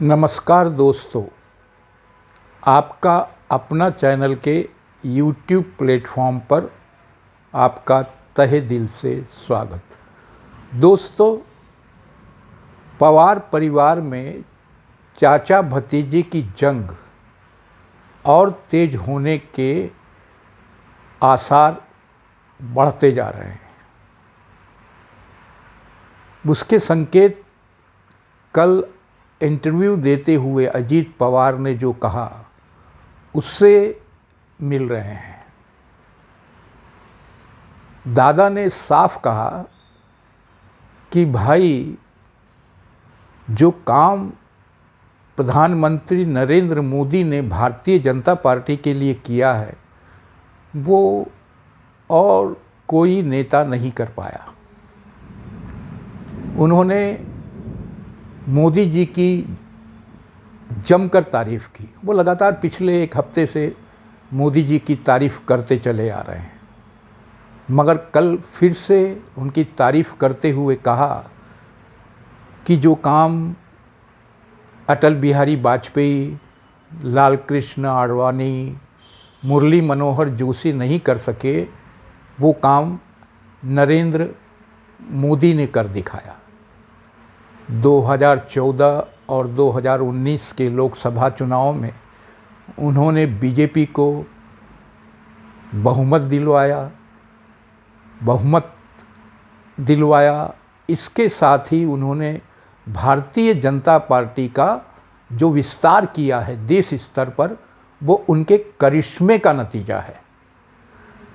नमस्कार दोस्तों, आपका अपना चैनल के YouTube प्लेटफॉर्म पर आपका तहे दिल से स्वागत। दोस्तों, पवार परिवार में चाचा भतीजे की जंग और तेज होने के आसार बढ़ते जा रहे हैं। उसके संकेत कल इंटरव्यू देते हुए अजीत पवार ने जो कहा उससे मिल रहे हैं। दादा ने साफ कहा कि भाई, जो काम प्रधानमंत्री नरेंद्र मोदी ने भारतीय जनता पार्टी के लिए किया है वो और कोई नेता नहीं कर पाया। उन्होंने मोदी जी की जमकर तारीफ़ की। वो लगातार पिछले एक हफ्ते से मोदी जी की तारीफ़ करते चले आ रहे हैं, मगर कल फिर से उनकी तारीफ़ करते हुए कहा कि जो काम अटल बिहारी वाजपेयी, लाल कृष्ण आडवाणी, मुरली मनोहर जोशी नहीं कर सके, वो काम नरेंद्र मोदी ने कर दिखाया। 2014 और 2019 के लोकसभा चुनाव में उन्होंने बीजेपी को बहुमत दिलवाया। इसके साथ ही उन्होंने भारतीय जनता पार्टी का जो विस्तार किया है देश स्तर पर, वो उनके करिश्मे का नतीजा है।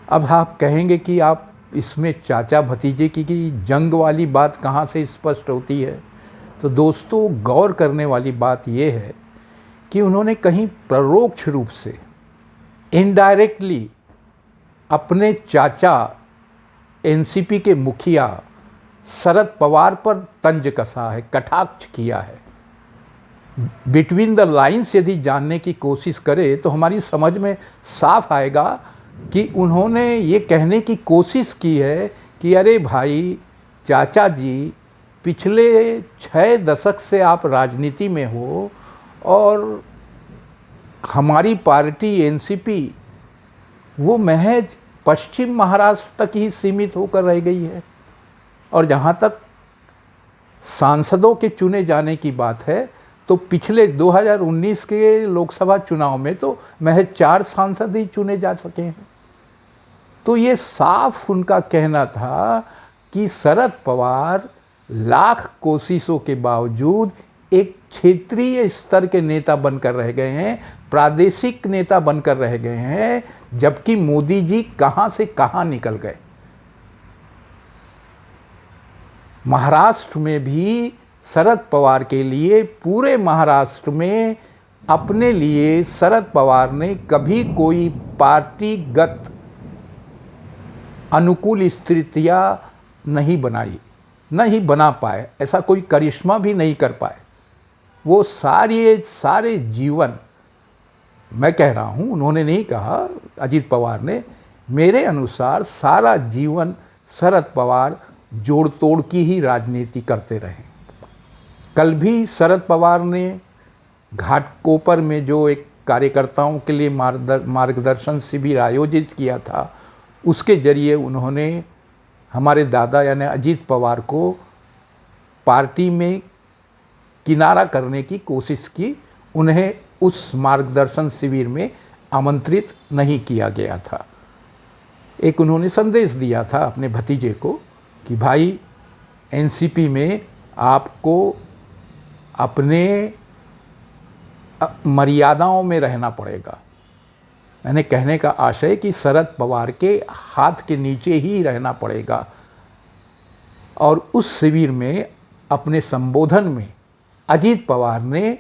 अब आप कहेंगे कि आप इसमें चाचा भतीजे की जंग वाली बात कहाँ से स्पष्ट होती है? तो दोस्तों, गौर करने वाली बात यह है कि उन्होंने कहीं परोक्ष रूप से इनडायरेक्टली अपने चाचा एनसीपी के मुखिया शरद पवार पर तंज कसा है, कटाक्ष किया है। बिटवीन द लाइन्स यदि जानने की कोशिश करें तो हमारी समझ में साफ आएगा कि उन्होंने ये कहने की कोशिश की है कि अरे भाई चाचा जी, पिछले 6 दशक से आप राजनीति में हो और हमारी पार्टी एनसीपी वो महज पश्चिम महाराष्ट्र तक ही सीमित होकर रह गई है। और जहाँ तक सांसदों के चुने जाने की बात है तो पिछले 2019 के लोकसभा चुनाव में तो महज 4 सांसद ही चुने जा सके हैं। तो ये साफ उनका कहना था कि शरद पवार लाख कोशिशों के बावजूद एक क्षेत्रीय स्तर के नेता बनकर रह गए हैं, प्रादेशिक नेता बनकर रह गए हैं, जबकि मोदी जी कहां से कहां निकल गए। महाराष्ट्र में भी शरद पवार के लिए, पूरे महाराष्ट्र में अपने लिए शरद पवार ने कभी कोई पार्टीगत अनुकूल स्थितियां नहीं बनाई, नहीं बना पाए, ऐसा कोई करिश्मा भी नहीं कर पाए। वो सारे जीवन, मैं कह रहा हूँ, उन्होंने नहीं कहा, अजीत पवार ने, मेरे अनुसार सारा जीवन शरद पवार जोड़ तोड़ की ही राजनीति करते रहे। कल भी शरद पवार ने घाटकोपर में जो एक कार्यकर्ताओं के लिए मार्गदर्शन शिविर आयोजित किया था, उसके जरिए उन्होंने हमारे दादा यानी अजीत पवार को पार्टी में किनारा करने की कोशिश की। उन्हें उस मार्गदर्शन शिविर में आमंत्रित नहीं किया गया था। एक उन्होंने संदेश दिया था अपने भतीजे को कि भाई, एनसीपी में आपको अपने मर्यादाओं में रहना पड़ेगा। मैंने कहने का आशय कि शरद पवार के हाथ के नीचे ही रहना पड़ेगा। और उस शिविर में अपने संबोधन में अजीत पवार ने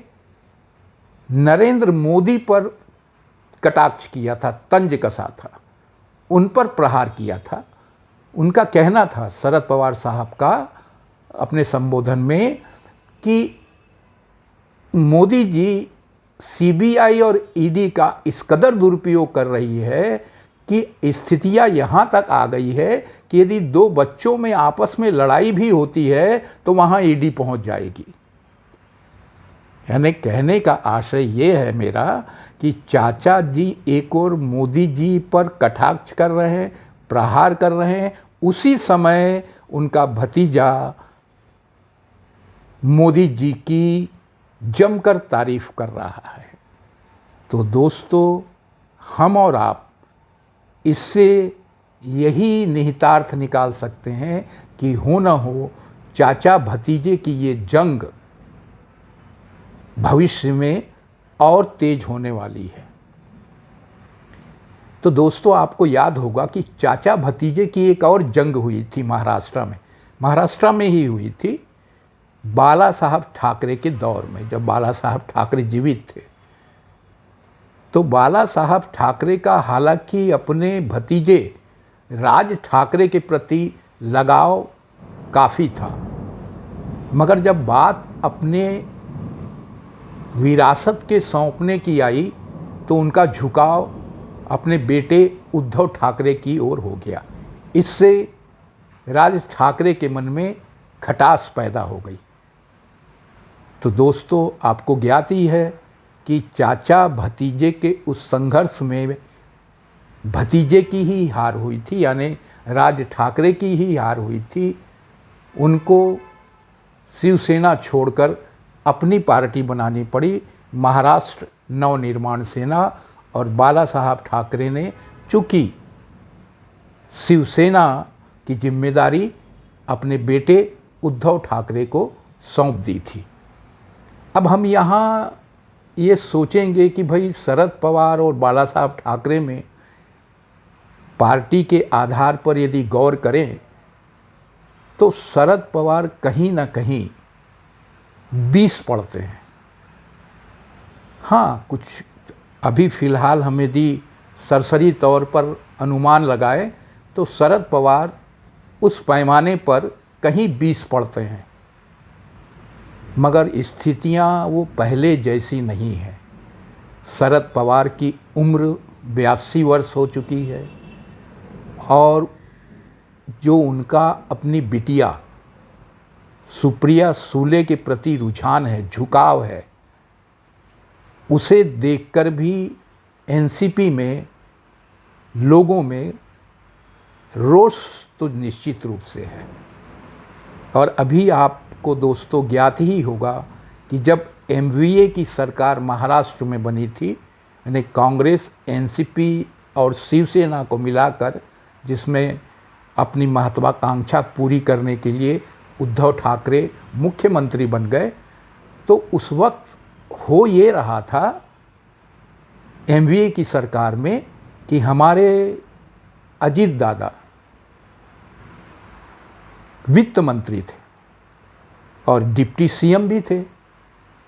नरेंद्र मोदी पर कटाक्ष किया था, तंज कसा था, उन पर प्रहार किया था। उनका कहना था, शरद पवार साहब का, अपने संबोधन में कि मोदी जी सीबीआई और ईडी का इस कदर दुरुपयोग कर रही है कि स्थितियां यहाँ तक आ गई है कि यदि 2 बच्चों में आपस में लड़ाई भी होती है तो वहाँ ईडी पहुँच जाएगी। यानी कहने का आशय ये है मेरा कि चाचा जी एक और मोदी जी पर कटाक्ष कर रहे हैं, प्रहार कर रहे हैं, उसी समय उनका भतीजा मोदी जी की जमकर तारीफ कर रहा है। तो दोस्तों, हम और आप इससे यही निहितार्थ निकाल सकते हैं कि हो न हो चाचा भतीजे की ये जंग भविष्य में और तेज होने वाली है। तो दोस्तों, आपको याद होगा कि चाचा भतीजे की एक और जंग हुई थी महाराष्ट्र में ही हुई थी, बाला साहब ठाकरे के दौर में, जब बाला साहब ठाकरे जीवित थे। तो बाला साहब ठाकरे का हालांकि अपने भतीजे राज ठाकरे के प्रति लगाव काफ़ी था, मगर जब बात अपने विरासत के सौंपने की आई तो उनका झुकाव अपने बेटे उद्धव ठाकरे की ओर हो गया। इससे राज ठाकरे के मन में खटास पैदा हो गई। तो दोस्तों, आपको ज्ञात ही है कि चाचा भतीजे के उस संघर्ष में भतीजे की ही हार हुई थी, यानी राज ठाकरे की ही हार हुई थी। उनको शिवसेना छोड़कर अपनी पार्टी बनानी पड़ी, महाराष्ट्र नवनिर्माण सेना, और बाला साहब ठाकरे ने चूँकि शिवसेना की जिम्मेदारी अपने बेटे उद्धव ठाकरे को सौंप दी थी। अब हम यहाँ ये सोचेंगे कि भाई शरद पवार और बाला साहब ठाकरे में पार्टी के आधार पर यदि गौर करें तो शरद पवार कहीं ना कहीं 20 पड़ते हैं। हाँ, कुछ अभी फ़िलहाल हम यदि सरसरी तौर पर अनुमान लगाए तो शरद पवार उस पैमाने पर कहीं 20 पड़ते हैं, मगर स्थितियां वो पहले जैसी नहीं है। शरद पवार की उम्र 82 वर्ष हो चुकी है और जो उनका अपनी बिटिया सुप्रिया सूले के प्रति रुझान है, झुकाव है, उसे देखकर भी एनसीपी में लोगों में रोष तो निश्चित रूप से है। और अभी आपको दोस्तों ज्ञात ही होगा कि जब एमवीए की सरकार महाराष्ट्र में बनी थी, यानी कांग्रेस, एनसीपी और शिवसेना को मिलाकर, जिसमें अपनी महत्वाकांक्षा पूरी करने के लिए उद्धव ठाकरे मुख्यमंत्री बन गए, तो उस वक्त हो ये रहा था एमवीए की सरकार में कि हमारे अजीत दादा वित्त मंत्री थे और डिप्टी सीएम भी थे।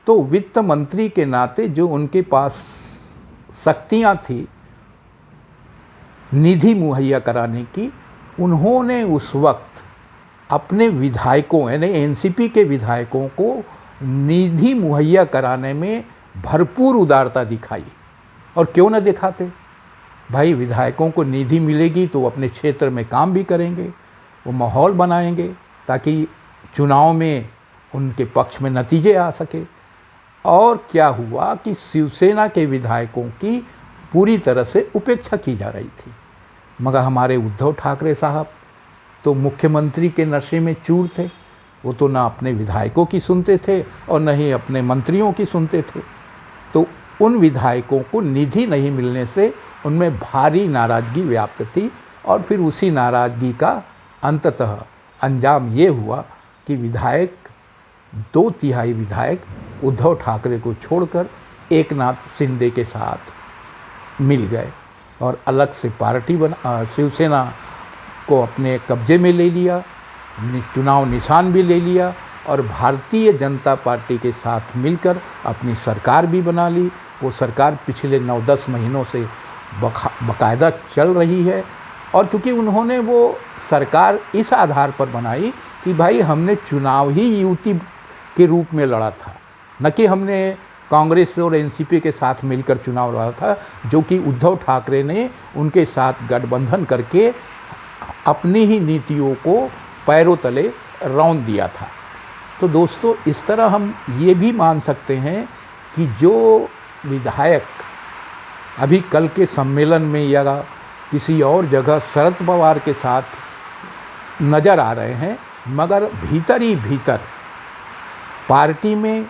तो वित्त मंत्री के नाते जो उनके पास शक्तियां थी निधि मुहैया कराने की, उन्होंने उस वक्त अपने विधायकों यानी एनसीपी के विधायकों को निधि मुहैया कराने में भरपूर उदारता दिखाई। और क्यों न दिखाते भाई, विधायकों को निधि मिलेगी तो वो अपने क्षेत्र में काम भी करेंगे, वो माहौल बनाएंगे ताकि चुनाव में उनके पक्ष में नतीजे आ सके। और क्या हुआ कि शिवसेना के विधायकों की पूरी तरह से उपेक्षा की जा रही थी, मगर हमारे उद्धव ठाकरे साहब तो मुख्यमंत्री के नशे में चूर थे। वो तो ना अपने विधायकों की सुनते थे और न ही अपने मंत्रियों की सुनते थे। तो उन विधायकों को निधि नहीं मिलने से उनमें भारी नाराज़गी व्याप्त थी और फिर उसी नाराज़गी का अंततः अंजाम ये हुआ कि विधायक 2/3 विधायक उद्धव ठाकरे को छोड़कर एकनाथ शिंदे के साथ मिल गए और अलग से पार्टी बना, शिवसेना को अपने कब्जे में ले लिया, चुनाव निशान भी ले लिया और भारतीय जनता पार्टी के साथ मिलकर अपनी सरकार भी बना ली। वो सरकार पिछले 9-10 महीनों से बाकायदा चल रही है। और चूँकि उन्होंने वो सरकार इस आधार पर बनाई कि भाई हमने चुनाव ही युति के रूप में लड़ा था, न कि हमने कांग्रेस और एनसीपी के साथ मिलकर चुनाव लड़ा था, जो कि उद्धव ठाकरे ने उनके साथ गठबंधन करके अपनी ही नीतियों को पैरों तले रौंद दिया था। तो दोस्तों, इस तरह हम ये भी मान सकते हैं कि जो विधायक अभी कल के सम्मेलन में या किसी और जगह शरद पवार के साथ नज़र आ रहे हैं, मगर भीतर ही भीतर पार्टी में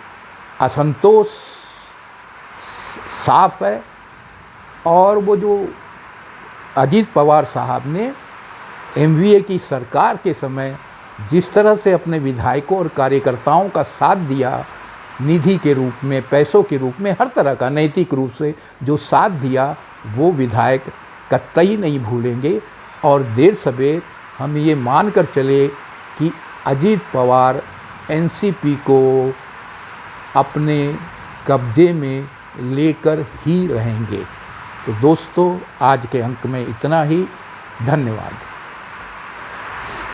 असंतोष साफ है। और वो जो अजीत पवार साहब ने एमवीए की सरकार के समय जिस तरह से अपने विधायकों और कार्यकर्ताओं का साथ दिया, निधि के रूप में, पैसों के रूप में, हर तरह का नैतिक रूप से जो साथ दिया, वो विधायक कतई नहीं भूलेंगे। और देर सवेर हम ये मान कर चले कि अजीत पवार एनसीपी को अपने कब्जे में लेकर ही रहेंगे। तो दोस्तों, आज के अंक में इतना ही। धन्यवाद।